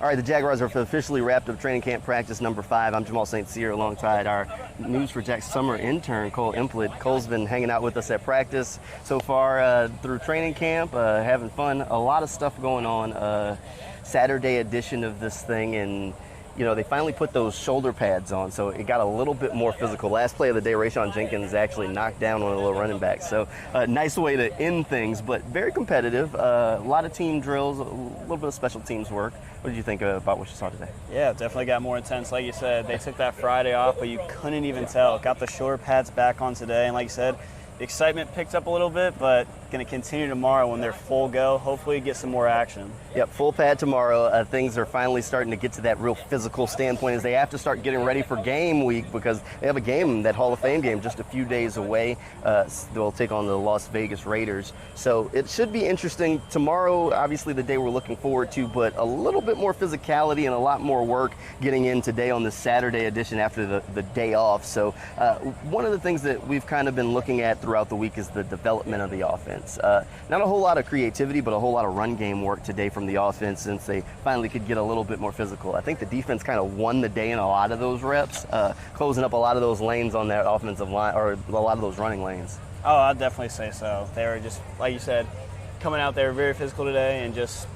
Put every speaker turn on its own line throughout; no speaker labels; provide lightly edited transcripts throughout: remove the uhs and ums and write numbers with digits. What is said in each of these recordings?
All right, the Jaguars have officially wrapped up training camp practice number 5. I'm Jamal St. Cyr alongside our News4Jags summer intern, Cole Implet. Cole's been hanging out with us at practice so far through training camp, having fun. A lot of stuff going on. Saturday edition of this thing, and you know, they finally put those shoulder pads on, so it got a little bit more physical. Last play of the day, Rayshon Jenkins actually knocked down one of the little running backs. So nice way to end things, but very competitive. A lot of team drills, a little bit of special teams work. What did you think about what you saw today?
Yeah, definitely got more intense. Like you said, they took that Friday off, but you couldn't even tell. Got the shoulder pads back on today, and like you said, the excitement picked up a little bit, but going to continue tomorrow when they're full go. Hopefully get some more action.
Yep, full pad tomorrow. Things are finally starting to get to that real physical standpoint as they have to start getting ready for game week because they have a game, that Hall of Fame game, just a few days away. They'll take on the Las Vegas Raiders. So it should be interesting. Tomorrow, obviously the day we're looking forward to, but a little bit more physicality and a lot more work getting in today on the Saturday edition after the day off. So one of the things that we've kind of been looking at throughout the week is the development of the offense. Not a whole lot of creativity, but a whole lot of run game work today from the offense since they finally could get a little bit more physical. I think the defense kind of won the day in a lot of those reps, closing up a lot of those lanes on that offensive line, or a lot of those running lanes.
Oh, I'd definitely say so. They were just, like you said, coming out there very physical today, and just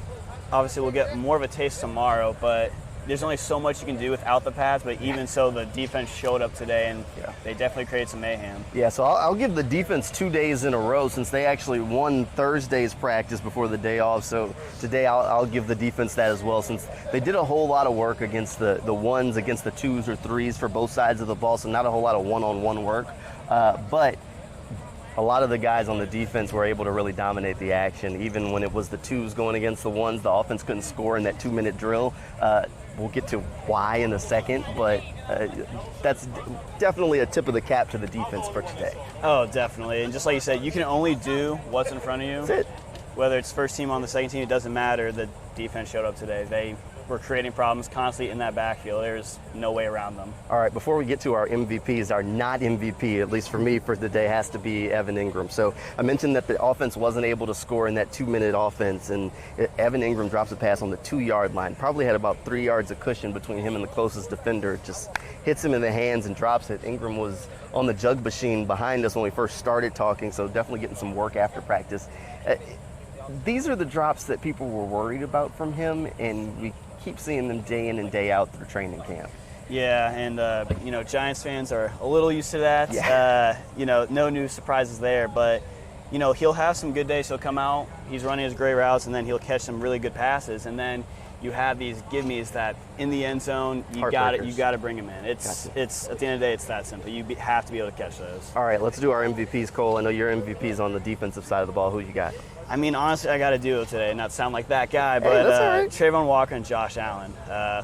obviously we'll get more of a taste tomorrow, but there's only so much you can do without the pads, but even so, the defense showed up today, and they definitely created some mayhem.
Yeah, so I'll give the defense 2 days in a row since they actually won Thursday's practice before the day off. So today I'll give the defense that as well, since they did a whole lot of work against the ones, against the twos or threes for both sides of the ball, so not a whole lot of one-on-one work. But a lot of the guys on the defense were able to really dominate the action. Even when it was the twos going against the ones, the offense couldn't score in that 2-minute drill. We'll get to why in a second, but that's definitely a tip of the cap to the defense for today.
Oh, definitely. And just like you said, you can only do what's in front of you.
That's it.
Whether it's first team on the second team, it doesn't matter. The defense showed up today. They were creating problems constantly in that backfield. There's no way around them.
All right, before we get to our MVPs, our not MVP, at least for me, for the day, has to be Evan Ingram. So I mentioned that the offense wasn't able to score in that 2-minute offense, and Evan Ingram drops a pass on the 2-yard line. Probably had about 3 yards of cushion between him and the closest defender. Just hits him in the hands and drops it. Ingram was on the jug machine behind us when we first started talking, so definitely getting some work after practice. These are the drops that people were worried about from him, and we keep seeing them day in and day out through training camp.
Yeah, and you know, Giants fans are a little used to that.
Yeah.
You know, no new surprises there, but you know, he'll have some good days. He'll come out, he's running his great routes, and then he'll catch some really good passes, and then you have these give-me's that in the end zone, you got to bring him in. It's at the end of the day, it's that simple. You have to be able to catch those.
All right, let's do our MVPs, Cole. I know your MVP's on the defensive side of the ball. Who you got?
I mean, honestly, I got to do it today, not sound like that guy, but
hey, that's all right.
Trayvon Walker and Josh Allen.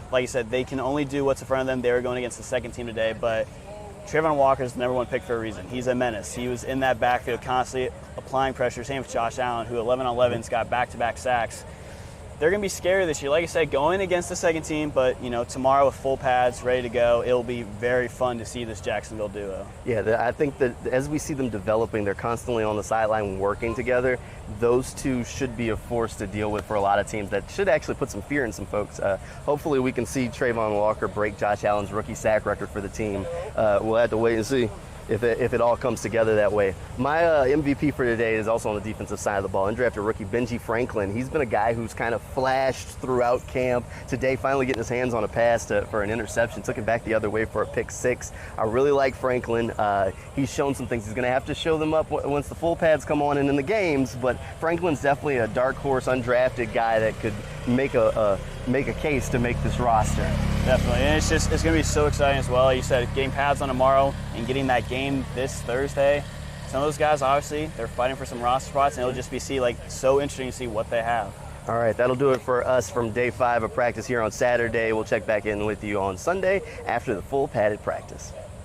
Like you said, they can only do what's in front of them. They were going against the second team today, but Trayvon Walker's the #1 pick for a reason. He's a menace. He was in that backfield constantly applying pressure. Same with Josh Allen, who 11-on-11's got back-to-back sacks. They're going to be scary this year. Like I said, going against the second team, but, you know, tomorrow with full pads, ready to go, it'll be very fun to see this Jacksonville duo.
Yeah, I think that as we see them developing, they're constantly on the sideline working together. Those two should be a force to deal with for a lot of teams. That should actually put some fear in some folks. Hopefully we can see Trayvon Walker break Josh Allen's rookie sack record for the team. We'll have to wait and see if it all comes together that way. My MVP for today is also on the defensive side of the ball. Undrafted rookie Benji Franklin. He's been a guy who's kind of flashed throughout camp. Today, finally getting his hands on a pass for an interception. Took it back the other way for a pick 6. I really like Franklin. He's shown some things. He's going to have to show them up once the full pads come on and in the games, but Franklin's definitely a dark horse, undrafted guy that could make a case to make this roster.
Definitely, and it's going to be so exciting as well. You said getting pads on tomorrow and getting that game this Thursday. Some of those guys, obviously, they're fighting for some roster spots, and it'll just be so interesting to see what they have.
All right, that'll do it for us from day 5 of practice here on Saturday. We'll check back in with you on Sunday after the full padded practice.